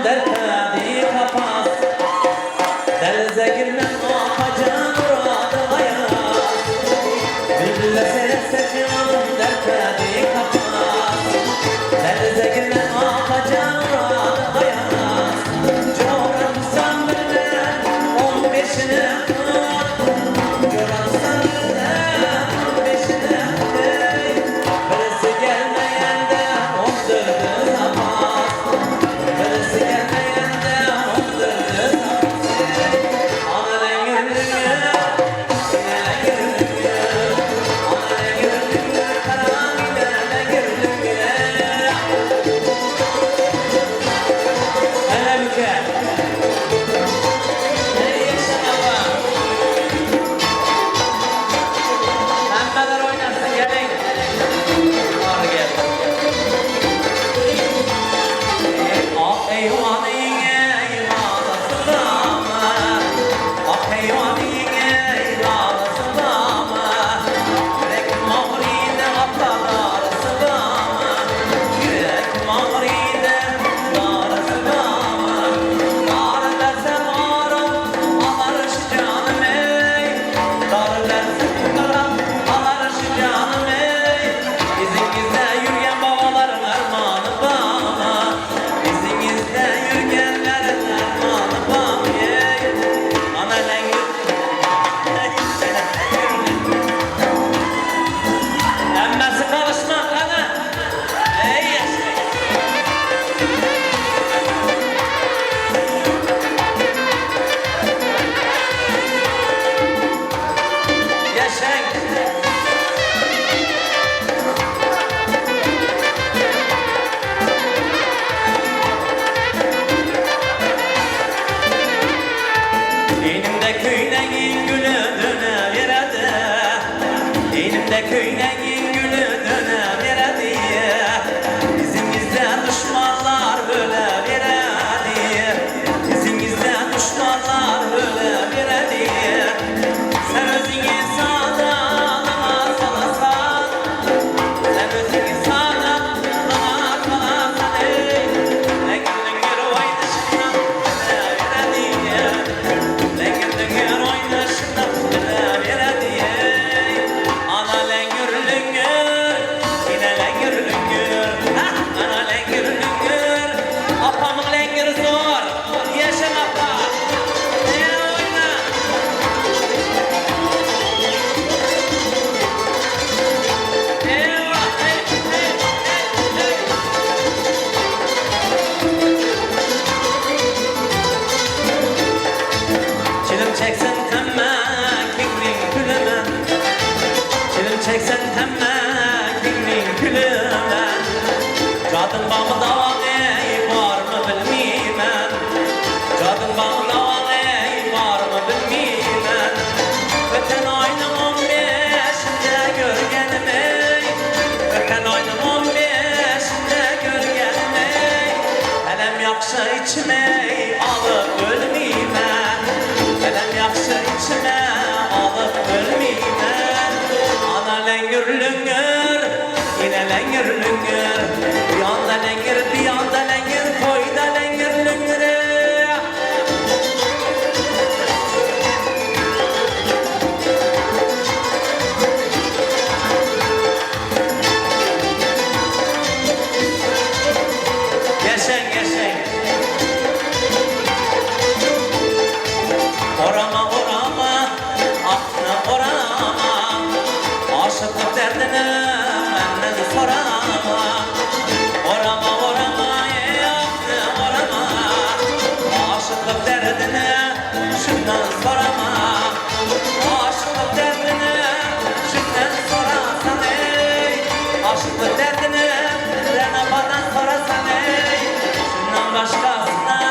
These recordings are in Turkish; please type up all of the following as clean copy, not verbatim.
dertleri kapas. Denize girmem yapacağım burada hayat. Bülbülle seyredeceğim dertleri kapas. Denize girmem yapacağım burada hayat. Coğrafsam bilmem 15'ine kat. Coğrafsam bilmem 15'ine kat. Birisi gelmeyende 14'ü kapas. Birisi gelmeyende 14'ü kapas. Ana rengirliğe, yine rengirliğe. Ana rengirliğe, karan yine rengirliğe. Hele büke. Ey yaşam Allah. Pembeler oynasın gelin. Var gel. Ah eyvanın eyvalası dama. Ah eyvanın eyvalası dama. Yürek mağrine atalarısı dama. Yürek mağrine darısı dama. Dar derse bağırım alarış canım ey. Dar derse bağırım alarış canım ey. İzinizde yürüyen babaların armağanı bana. İzinizde yürüyenlerin armağanı bana ey. Ana lengir. Emmesi karışmak ana. Ey yaşa. Yaşa. Elimde köyneğin gülü döneveredi. Elimde köyneğin gülü döneveredi. Bizimizde düşmanlar böleveredi. Bizimizde düşmanlar böleveredi. Sen özünü sağdalına salasan. Sen özünü sağdalına salasan ey. Lengir lengir oynayışından böleveredi. Lengir lengir oynayışından böleveredi. Ana lengir lengir, yine lengir lengir. Ana lengir lengir, apamın lengir zor. Yaşa apa. Oyna. Eyvah, hey, hey, hey, hey. Çilim çeksen temme kingling gülüme. Çilim çeksen temme kingling gülüme. Cadın bağımı davam ey var mı bilmeymen. Cadın bağımı davam ey var mı bilmeymen. Öten ayının 15'inde görgenim ey. Öten ayının 15'inde görgenim ey. Elem yaksa içime alıp ölmeymen. Elem yaksa içime alıp ölmeymen. Ana lengir lüngür, yine lengir lüngür. Bir yanda lengir, bir yanda lengir, koyda lengir lüngür. Yaşayın, yaşayın. Orama, orama, aklına orama. Aşıklık derdini benden sorama. Orama, orama, aklına orama. Aşıklık derdini şundan sorama. Aşıklık derdini şundan sorasan ey. Aşıklık derdini Renabadan sorasan ey. Şundan başkasına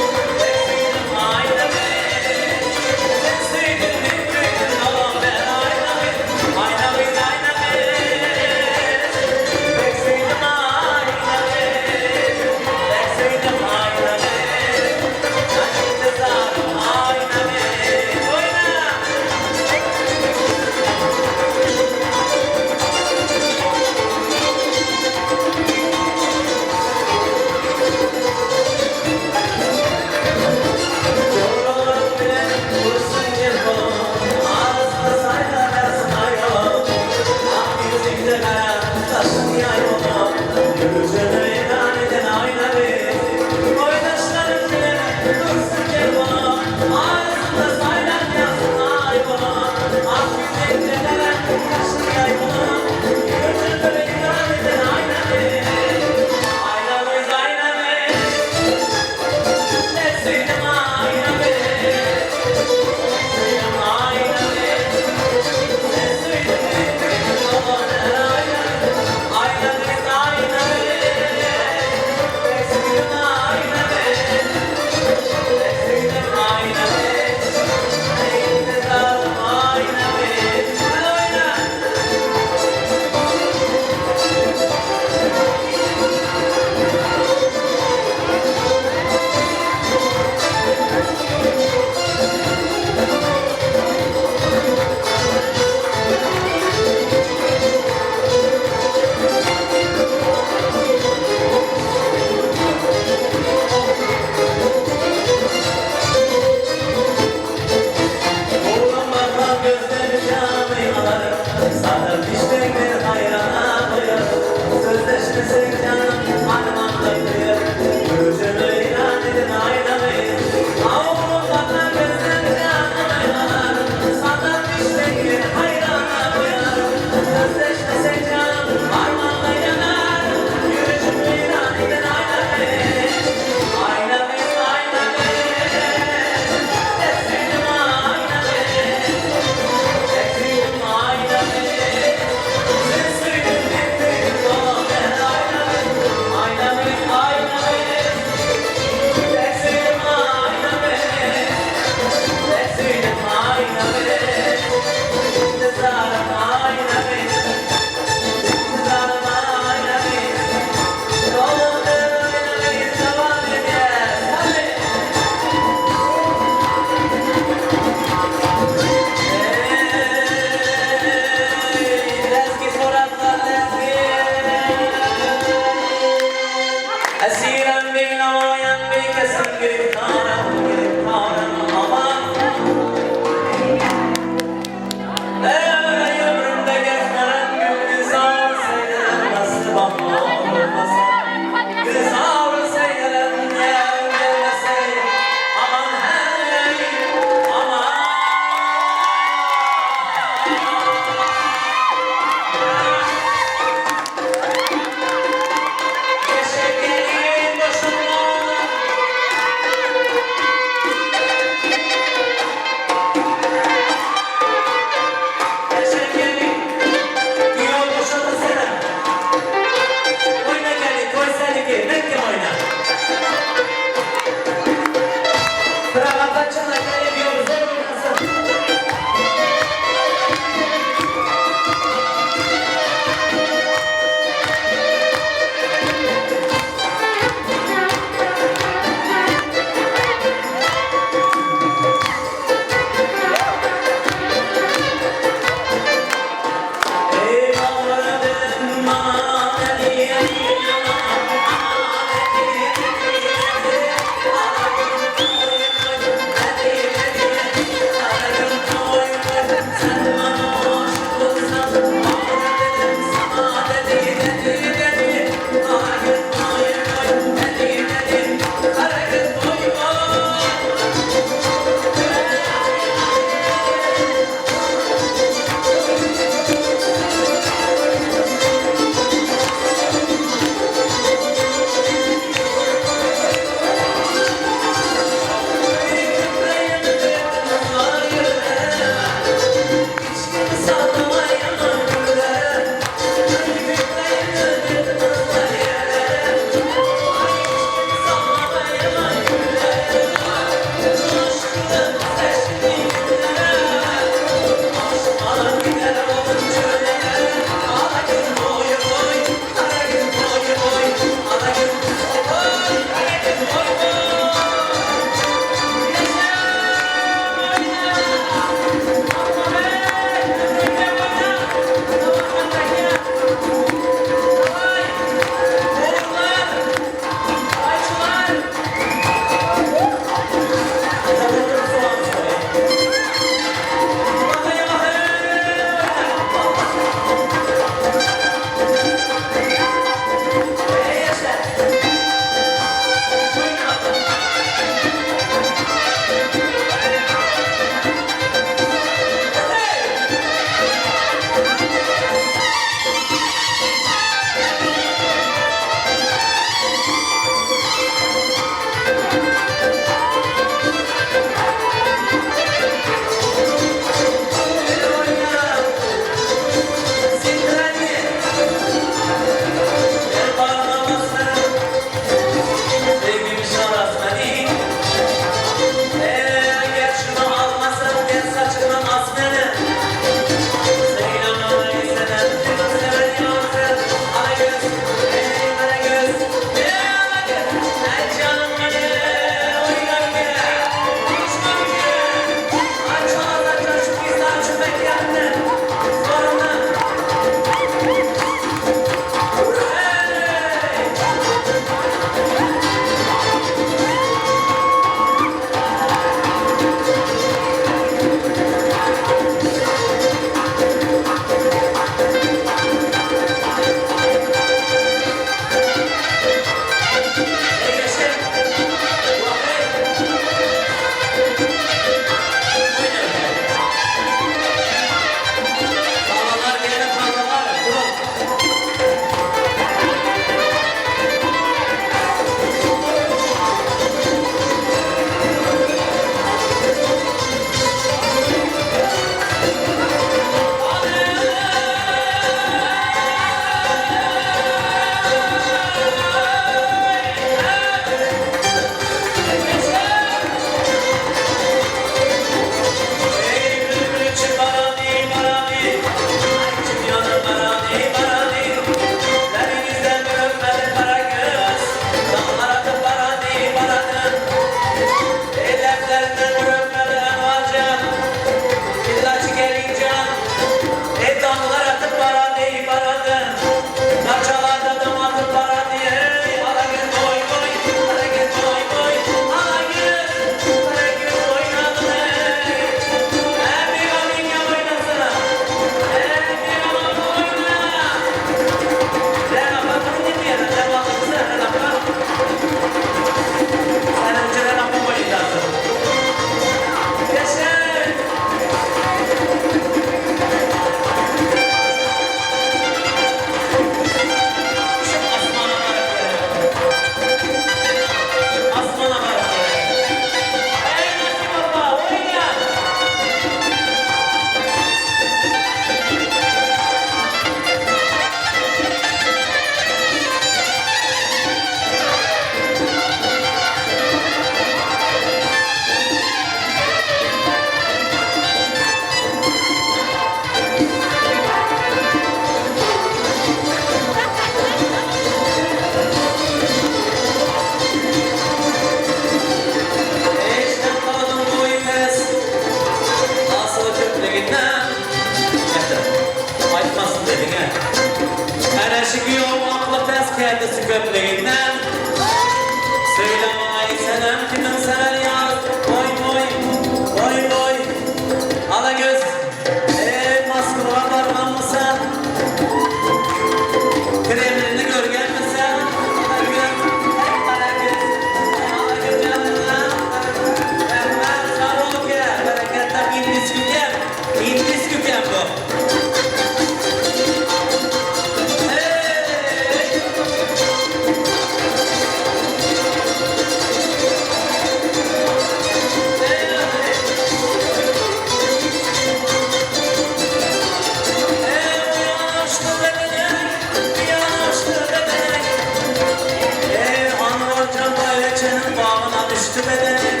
aşkı bedeni.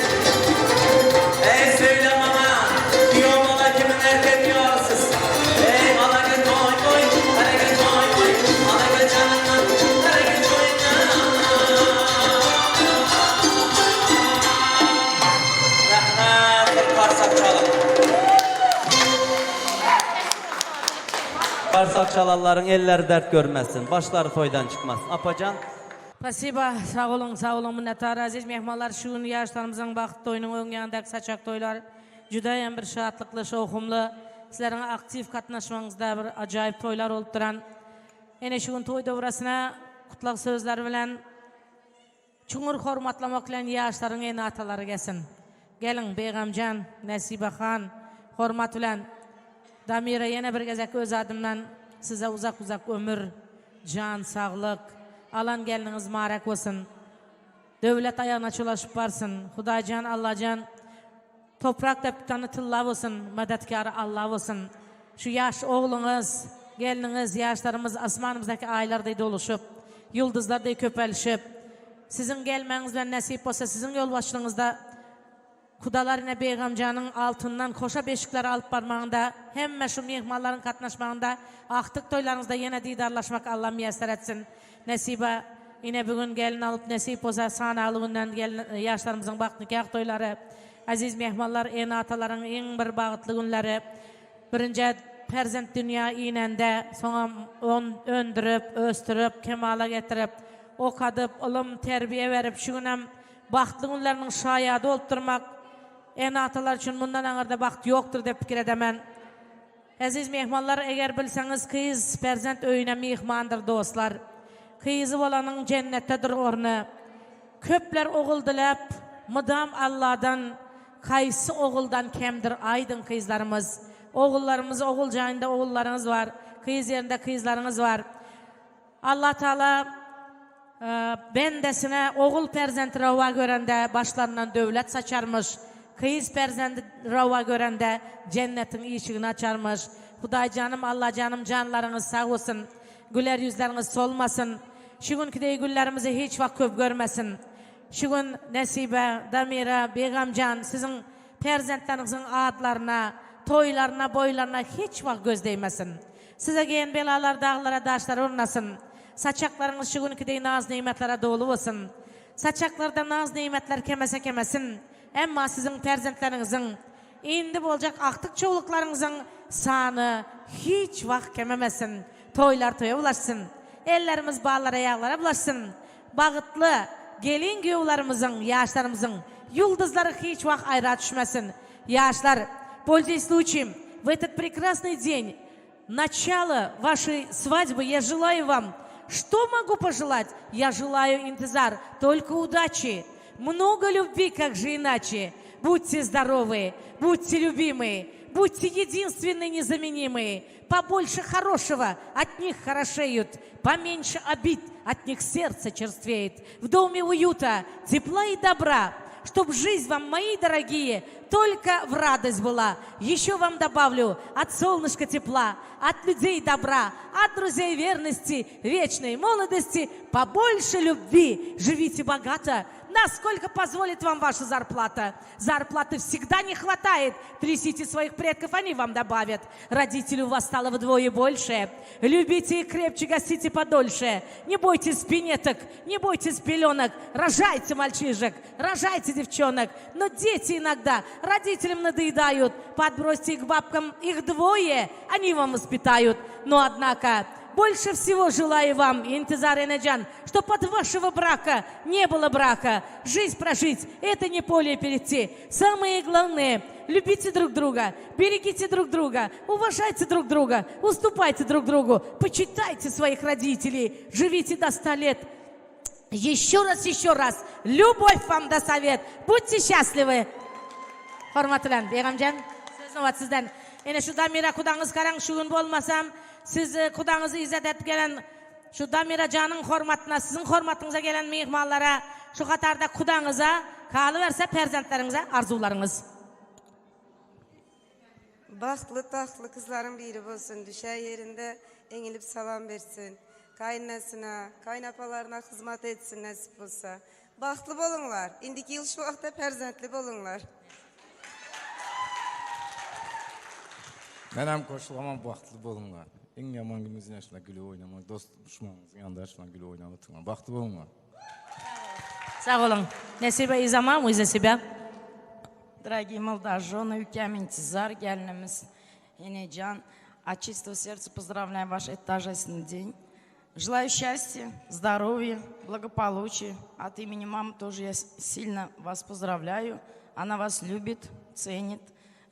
Ey söyle bana, diyor bana kimin erkek diyorsuz. Ey ala gel koy koy, hele gel koy koy, ala gel canına, hele gel koyuna. Rahmet, bir karsak çalın. Karsak çalanların elleri dert görmesin, başları toydan çıkmaz. Apacan. Спасибо, sağ olun minnettar aziz mehmanlar. Şu gün yaşlarımızın vakit toyunun ön yanındaki saçak toylar judayam bir şatlıklı, şokumlu. Sizlerin aktif katnaşmanızda bir acayip toylar olup duran. Ene şu gün toy devrasına kutlak sözler bilen çuңur hormatlamak bilen yaşların en ataları gelsin. Gelin Beygamcan, Nesibe Han, hormat bilen Damira yine bir gezek öz adımdan size uzak ömür, can, sağlık, alan geliniz mübarek olsun. Devlet ayağına çolaşıp varsın. Hudacan, Allahcan, toprak deptanı tıllav olsun. Medetkarı Allah olsun. Şu yaş oğlunuz, geliniz, yaşlarımız asmanımızdaki aylardaydı oluşup, yıldızlardaydı köpelişip, sizin gelmenizden nasip olsa sizin yol başlığınızda Kudalar yine Beygamcanın altından koşa beşikleri alıp parmağında hem meşhur mihmalların katnaşmağında aktık toylarınızda yine didarlaşmak Allah müyesser etsin. Nesibe yine bugün gelin alıp nasip olsa sanalığından yaşlarımızın bak nikah toyları, aziz mihmallar, en ataların en bir bağıtlı günleri, birinci perzent dünya inende sonra öndürüp, östürüp, kemala getirip, okadıp, ılım, terbiye verip, şu günem baktlı günlerinin şayadı olup durmak, en atalar için bundan anarda vakti yoktur de fikir edemen. Aziz mehmanlar, eğer bilseniz kıyız perzent öyüne mihmandır dostlar. Kıyızı olanın cennettedir ornu. Köpler oğul dilep, mıdam Allah'dan, kaysı oğuldan kemdir aydın kıyızlarımız. Oğullarımız oğul cayında oğullarınız var. Kıyız yerinde kıyızlarınız var. Allah Teala bendesine oğul perzenti rava görende başlarından devlet saçarmış. Kıyız perzenti rava görende cennetin ışığını açarmış. Huday canım, Allah canım, canlarınız sağ olsun. Güler yüzleriniz solmasın. Şu günkü de güllerimizi hiç vakit köp görmesin. Şu gün Nesibe, Damira, Beygamcan sizin perzentlerinizin adlarına, toylarına, boylarına hiç vakit göz değmesin. Size giyen belalar dağlara, daşlara ornasın. Saçaklarınız şu günkü de naz nimetlere dolu olsun. Saçaklarda naz nimetler kemesin. Ama sizin perzentlerinizin indi olacak aktık çoğuluklarınızın sanı hiç vakit kememesin. Toylar toya ulaşsın. Ellerimiz bağlara, ayaklara bulaşsın. Bağıtlı gelin güvlarımızın, yaşlarımızın yıldızları hiç vakit ayrı düşmesin. Yaşlar, пользуясь случаем, в этот прекрасный день, начало вашей свадьбы, я желаю вам, что могу пожелать? Я желаю интизар, только удачи, много любви, как же иначе. Будьте здоровы, будьте любимы, будьте единственные, незаменимые. Побольше хорошего, от них хорошеют, поменьше обид, от них сердце черствеет. В доме уюта, тепла и добра, чтоб жизнь вам, мои дорогие, только в радость была. Еще вам добавлю от солнышка тепла, от людей добра, от друзей верности, вечной молодости, побольше любви. Живите богато, насколько позволит вам ваша зарплата. Зарплаты всегда не хватает. Трясите своих предков, они вам добавят. Родителей у вас стало вдвое больше. Любите и крепче, гостите подольше. Не бойтесь пинеток, не бойтесь пеленок. Рожайте мальчишек, рожайте девчонок. Но дети иногда родителям надоедают. Подбросьте их к бабкам, их двое, они вам воспитают. Но однако... Больше всего желаю вам, интизар Энеджан, чтоб от вашего брака не было брака. Жизнь прожить – это не поле перейти. Самое главное – любите друг друга, берегите друг друга, уважайте друг друга, уступайте друг другу, почитайте своих родителей, живите до 100 лет. Еще раз, любовь вам да совет. Будьте счастливы. Hormatlan, Beygamcan, sözünü var sizden. Yine şu Damira kudanız karan şu gün olmasam, siz kudanızı izzet etip gelen şu Damira canın hormatına, sizin hormatınıza gelen mihmallara, şu Katar'da kudanıza, kalıverse perzentlerinize arzularınız. Bahtlı tahtlı kızların biri olsun, düşer yerinde eğilip salam versin. Kaynasına, kaynapalarına hizmet etsin nasip olsa. Baxtlı bolunlar. İndiki yıl şu vaxtda perzentli bolunlar. Ben hem koşulamam baktlı bolunlar. En yaman gününüzün yaşına gülü oynamak, dost düşmanınızın yanında yaşına gülü oynamak tutma. Baktlı bolunlar. Sağ olun. Nesibe İzama mı Nesibe? Дорогие молодожены, Укям Интизар, Гельнемис, Енеджан, от чистого сердца поздравляю ваш этот торжественный день. Желаю счастья, здоровья, благополучия. От имени мамы тоже я сильно вас поздравляю. Она вас любит, ценит.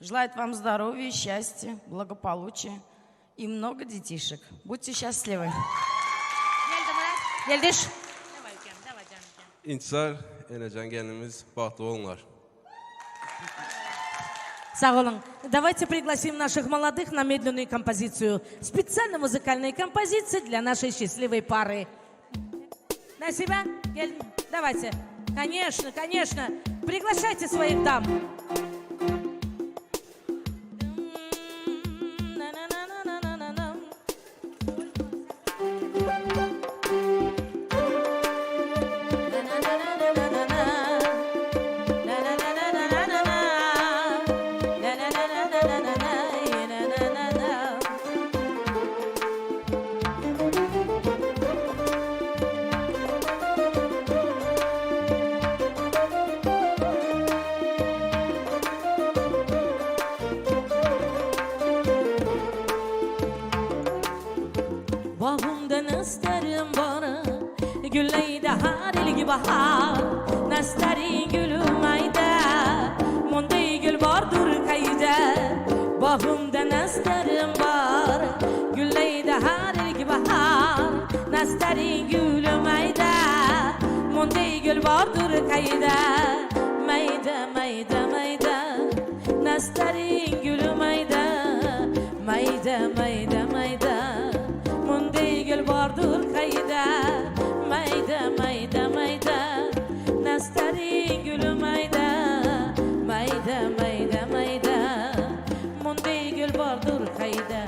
Желает вам здоровья, счастья, благополучия и много детишек. Будьте счастливы. Geldiş. İntisar Enecan gelinimiz bahtlı olunlar. Sağ olun. Давайте пригласим наших молодых на медленную композицию. Специально музыкальная композиция для нашей счастливой пары. Насиба, давайте. Конечно, конечно. Приглашайте своих дам. Bağımda nastarım bana Gülleyde har ilgi bahar Nastarin gülüm ayda Monday gül vardır kayda Bağımda nastarım var Gülleyde har ilgi bahar Nastarin gülüm ayda Monday gül vardır kayda Mayda mayda mayda Nastarin gülüm ayda Mayda mayda mayda Monday gül vardır kayda Mayda mayda mayda Nastarin gülüm mayda Mayda mayda mayda Monday gül vardır kayda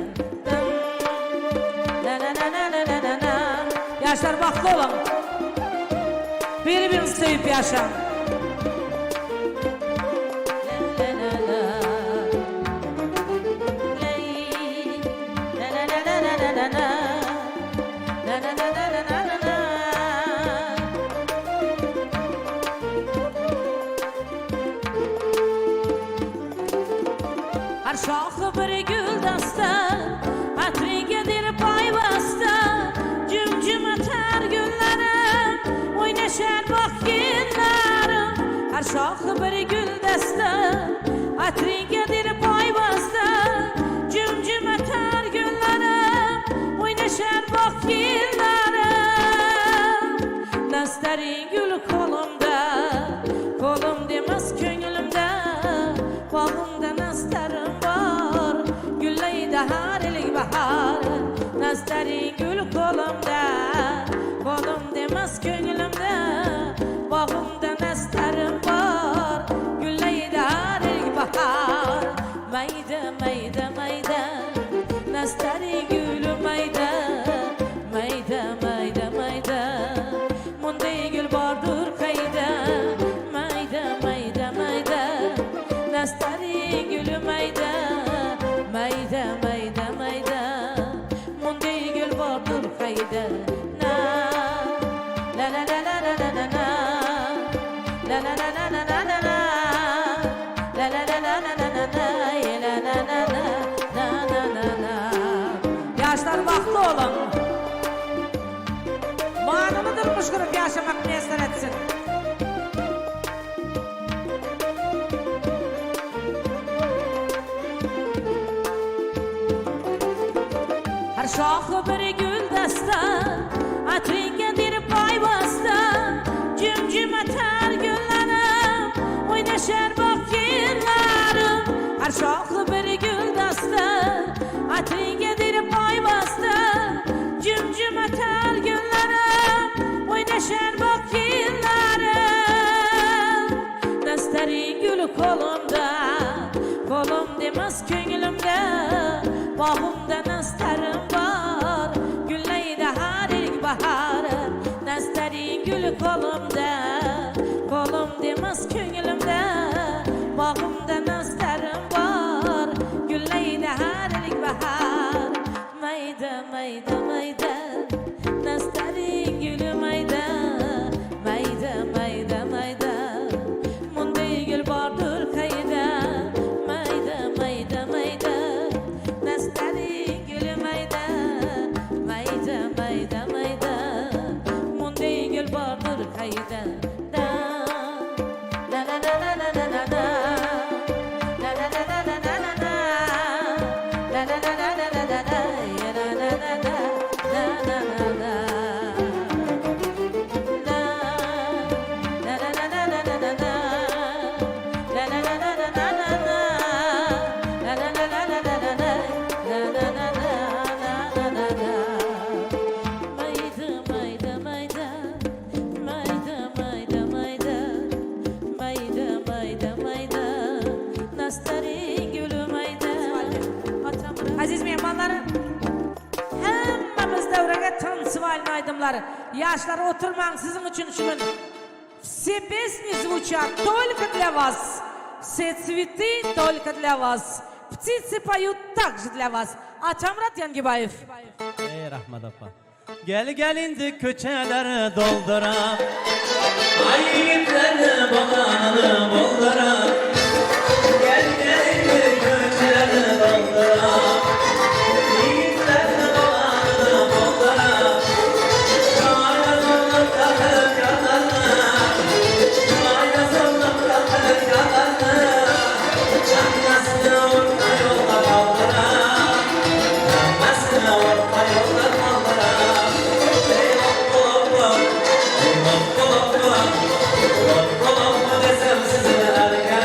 Na na na na na na na na Yaşlar baklı olun Birbirinizi sevip yaşam Her şahı bir gül dasta Atrigedir pay basta Cümcüm öter günlerim Oynaşar bak günlerim Her şahı bir gül dasta Atrigedir pay basta Cümcüm öter günlerim Oynaşar bak günlerim Nastarin gül kolumda Kolum demez könlümde Bağımda nastarım var Gülleyde har ilgi bahar Nastarin gül kolumda Kolum demez könlümde Bağımda nastarım var Gülleyde har ilgi bahar Mayda mayda mayda Nastarin gülü mayda Mayda mayda mayda Monday gül vardır kayda Mayda mayda mayda Nastarin gülü mayda Mayda mayda mayda Monday gül vardır kayda Na La la la la la la la la La la la la la la la la La la la la la la la la La la la la la la la Yaşlar vakti olun Manını durmuş kurup yaşamak mesler etsin Her şahı bir gül dasta Atringedir pay basta Cümcüm öter günlerim Oynaşar bak günlerim Her şahı bir gül dasta Atringedir pay basta Cümcüm öter günlerim Oynaşar bak günlerim Nastarin gülü kolumda Kolum demez könlümde Bağımda nastarım var Gülleyde har ilgi bahar Nastarin gülü kolumda Bağımda naslarım var, gülleydi her ilik bahar. Mayda mayda mayda, nasların gülü mayda. Mayda mayda mayda, munday gül bardır kayda. Mayda mayda mayda, nasların gülü mayda. Mayda mayda mayda, munday gül bardır kayda. Da la la la la la la la da. La la la la la la la da. La la la la la la la da. Ya la la la la. La la la la. Da. La la la la la la la da. La la la la la la la da. La la la la la la la da. La la la la la la la. Mayda mayda mayda. Mayda mayda mayda. Mayda mayda mayda. Nasların gülü mayda. Aziz mehmanlarım, hemmemiz devrege tam sıvalini aydımları. Yaşlar oturmayın sizin için şu gün. Все песни звучат только для вас. Все цветы только для вас. Птицы поют также для вас. Атамрат Янгибаев. Ey Rahmet Apa. Gel gelince köçeleri dolduram. Ay yiğitlerini bakanını bolduram. Gel gelin köşelerini dolduram. Yiğitlerini bakanını bolduram. Şahane zorluk takıp yatanı. Şahane zorluk takıp yatanı. Canmasını orta yolda kaldıram. Canmasını orta yolda kaldıram. Ey Allah'ım, ey Allah'ım. Desem size erken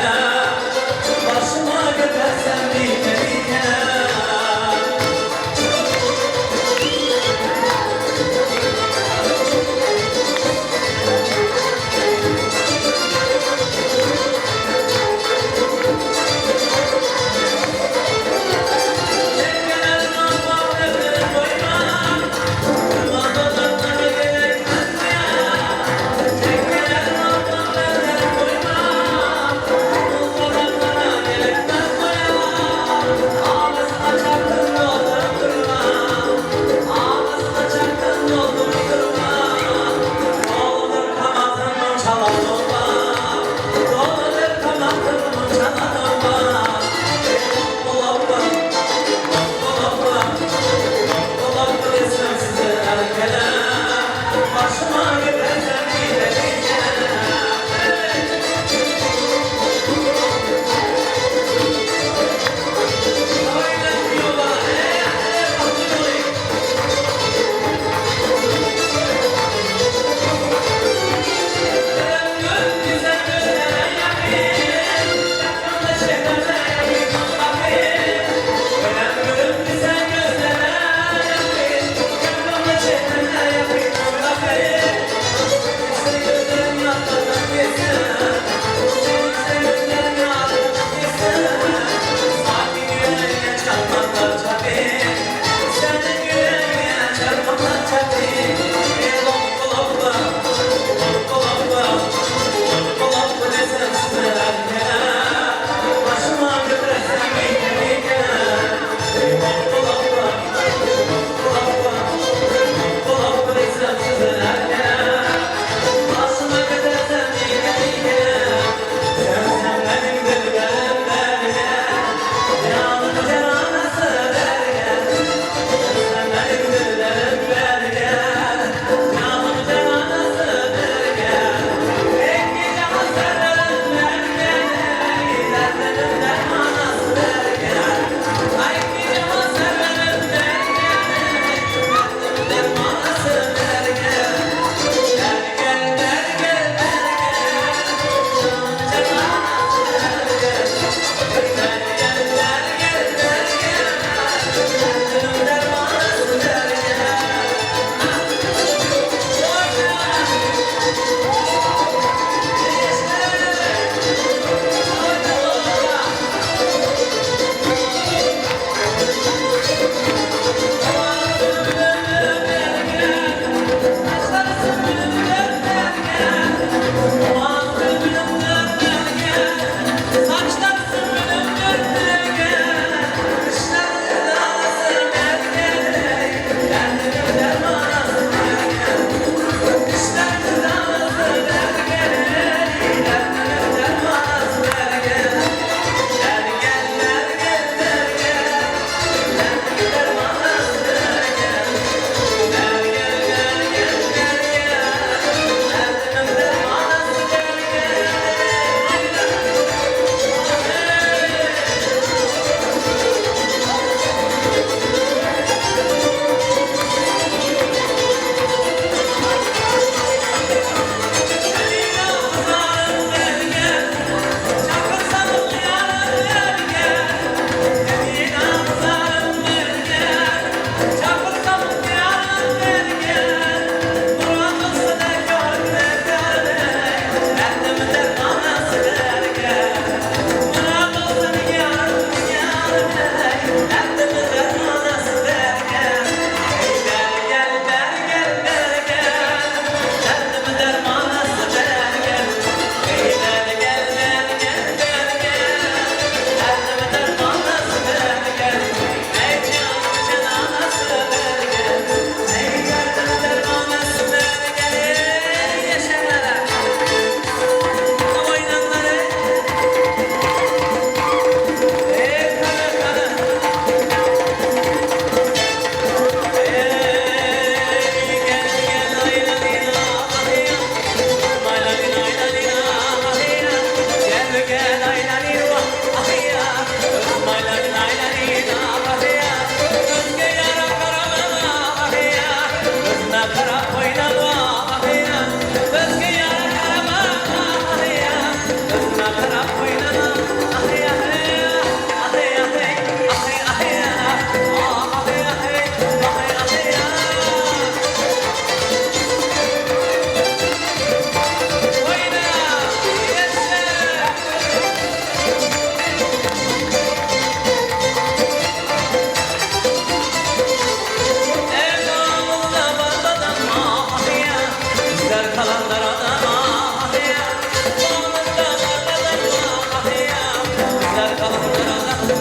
Şiirler kalanlara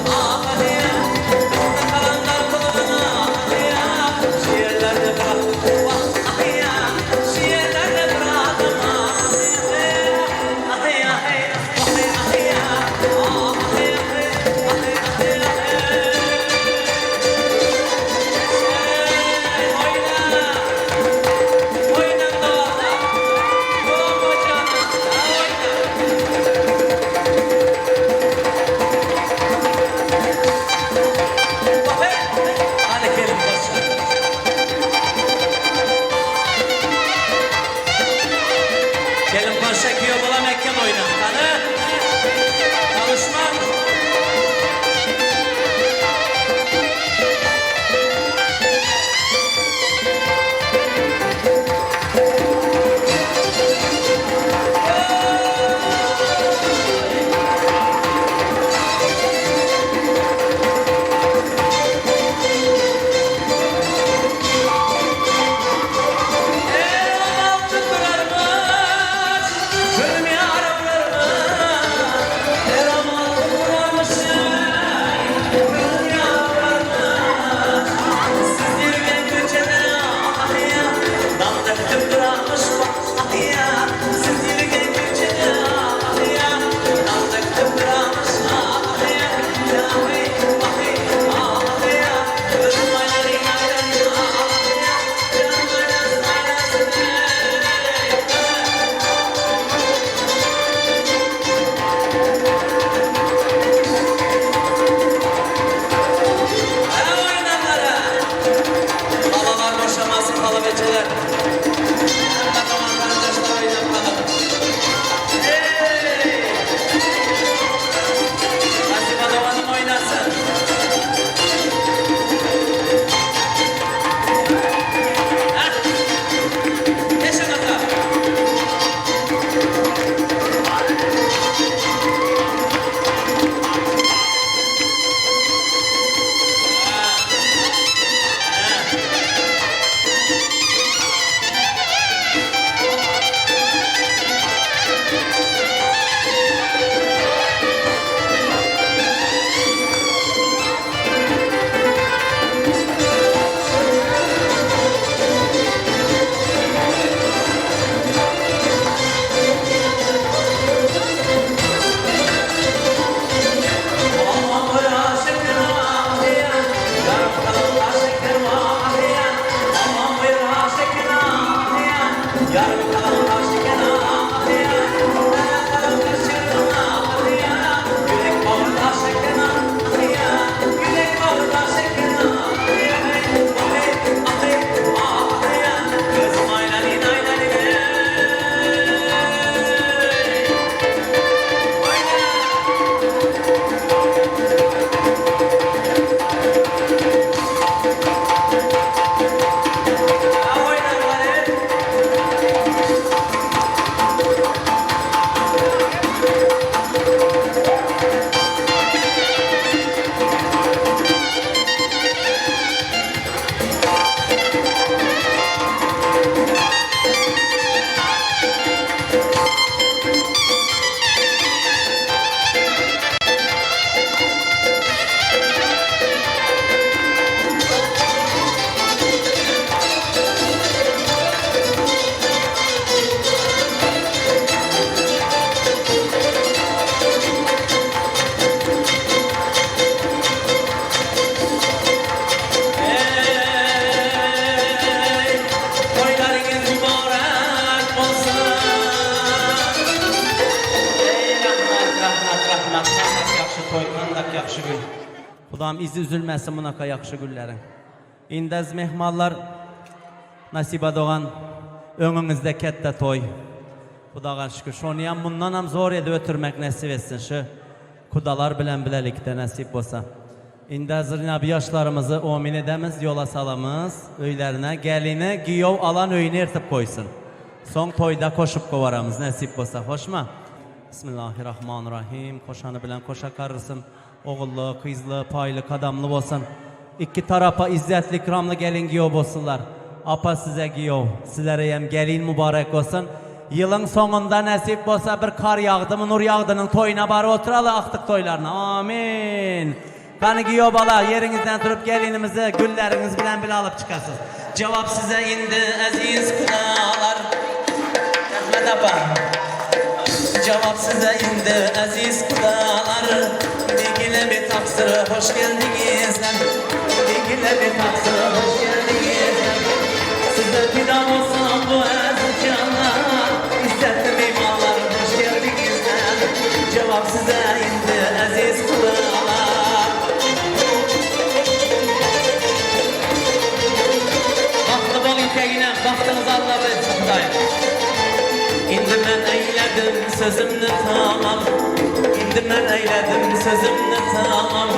ah ya, bizde kalanlar kulağına ah ya, şiirlerde bıraktım ah ya, şiirlerde bıraktım ah ya, ah ya, gelin paşa kiyo bulam ekkem oyna. Hadi. Çalışmam. Babalar boşamasın kalıbeceler. Babalar kardeşler oynayalım bakalım. Hey! Nasibe Doğan'ım oynasın. Hah! Yaşa bakalım. Xudam izi üzülməsin bunaqa yaxşı güllərin. İndəz mehmallar Nasibe Doğan önünüzdə kətdə toy. Xudağa şükür. Şoniyam bundan ham zor edi ötürmək nəsib etsin. Şu kudalar bilən biləlikdə nəsib olsa. İndəz yaşlarımızı omin edəmiz, yola salamız. Öylərinə gəlini giyov alan öyünü ertib qoysun. Son toyda koşup qovaramız nəsib olsa. Hoşma? Bismillahirrahmanirrahim. Koşanı bilən koşa qarırsın. Oğullu, kızlı, paylı, kadamlı olsun. İki tarafa izzətli, ikramlı gelin giyov olsunlar. Apa size giyov, sizlere yem gelin mübarek olsun. Yılın sonunda nasip olsa bir kar yağdı mı, nur yağdının toyuna barı oturalı aktık toylarına. Amin. Kanıki yobala yerinizden durup gelinimizi gülleriniz bilen bile alıp çıkarsınız. Cevap size indi aziz kudalar. Ahmet Abba. Cevap size indi aziz kudalar. Bilgile bir taksırı hoş geldinizler. Bilgile bir taksırı hoş geldinizler. Size fidan olsun bu aziz canlar. İzzetli mimarlar hoş geldinizler. Cevap size indi aziz kudalar. Baktı bol ülkeyine, baktınız Allah ve çıktayım. İndi mən eylədim sözümnü tamam. İndi mən eylədim sözümnü tamam.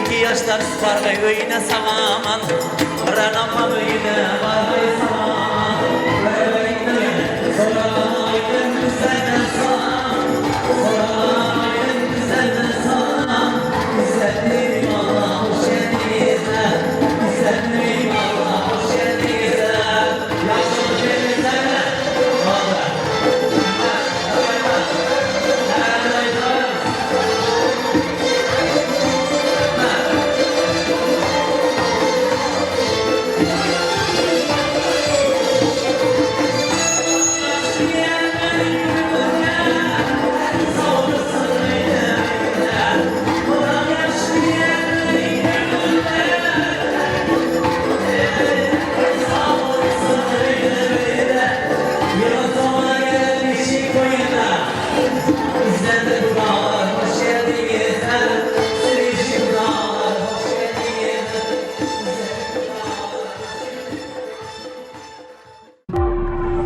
2 yaşlar var ve öyünə sağaman. Ranama öyünə var ve sağaman. Sorayın düzene sağam. Sorayın düzene sağam. İzzetlim Allah hoş geldinizə. İzzetlim Allah hoş geldinizə. Yaşlı gelizələ.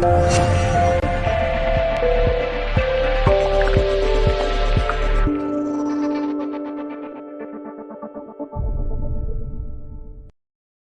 Hoş